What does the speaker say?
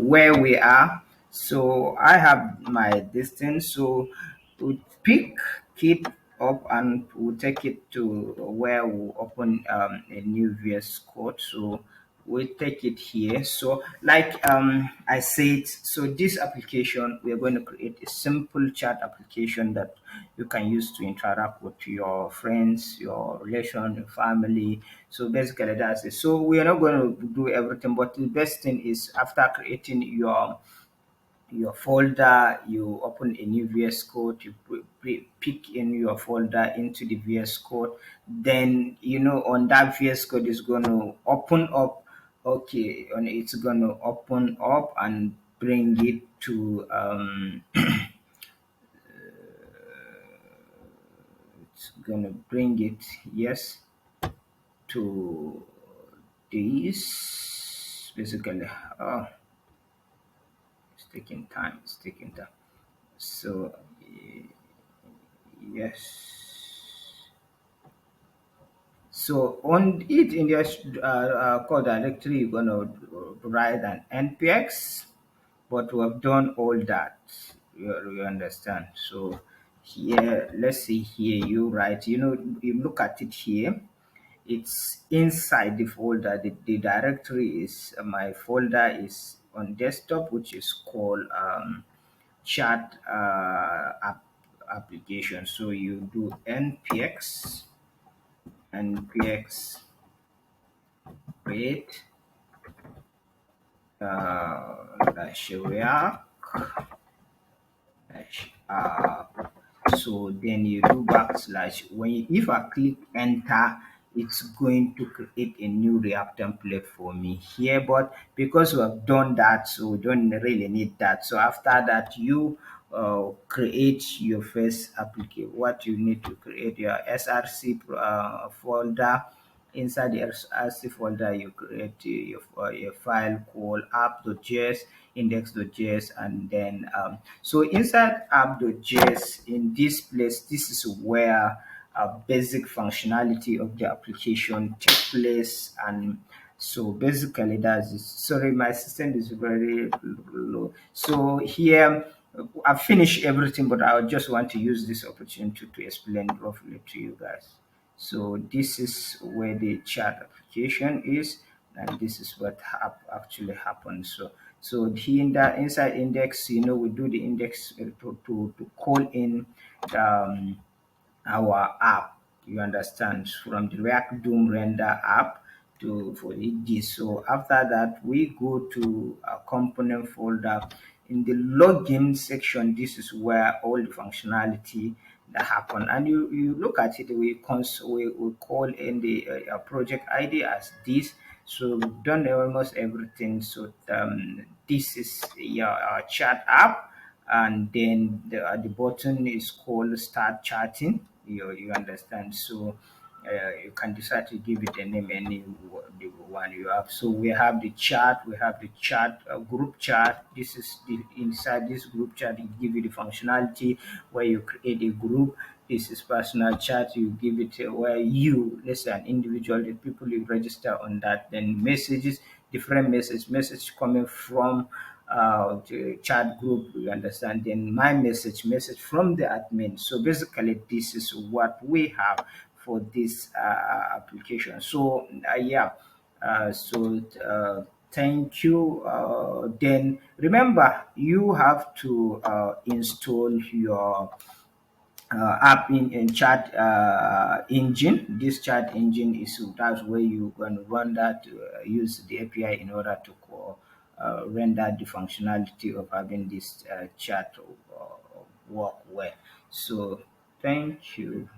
where we are. So I have my distance. So we pick keep up and we'll take it to where we open a new VS Code. So we take it here. So like I said, so this application, we are going to create a simple chat application that you can use to interact with your friends, your relation, your family. So basically that's it. So we are not going to do everything, but the best thing is after creating your folder, you open a new VS Code, you pick in your folder into the VS Code, then on that VS Code is going to open up. Okay, and it's going to open up and bring it to it's going to bring it, yes, to this basically. Oh, it's taking time, so yes. So on it in your code directory, you're gonna write an npx, but we have done all that. You understand? So here, let's see here. You write. You look at it here. It's inside the folder. The directory is my folder is on desktop, which is called chat application. So you do npx create dash react dash so then you do backslash. If I click enter, it's going to create a new React template for me here. But because we have done that, so we don't really need that. So after that, you create your first application. What you need to create your src folder. Inside the src folder, you create your file called app.js, index.js, and then so inside app.js, in this place, this is where basic functionality of the application take place. And so basically that's it. Sorry, my system is very low. So here I've finished everything, but I just want to use this opportunity to explain roughly to you guys. So this is where the chat application is, and this is what actually happens. So here in the inside index, we do the index to call in um, our app. You understand, from the React Doom render app to for this. So after that, we go to a component folder. In the login section, this is where all the functionality that happen. And you look at it, we call in the project ID as this. So we've done almost everything. So this is your chat app, and then the button is called start chatting. You understand? So you can decide to give it a name, the one you have. So we have the chat, group chat. This is the inside this group chat, it give you the functionality where you create a group. This is personal chat, you give it where you, let's say an individual, the people you register on that. Then messages, different message coming from the chat group, you understand. Then my message from the admin. So basically this is what we have for this application. So yeah, thank you. Then remember, you have to install your app in chat engine. This chat engine is, that's where you're going to run that, use the API in order to render the functionality of having this chat work well. So thank you.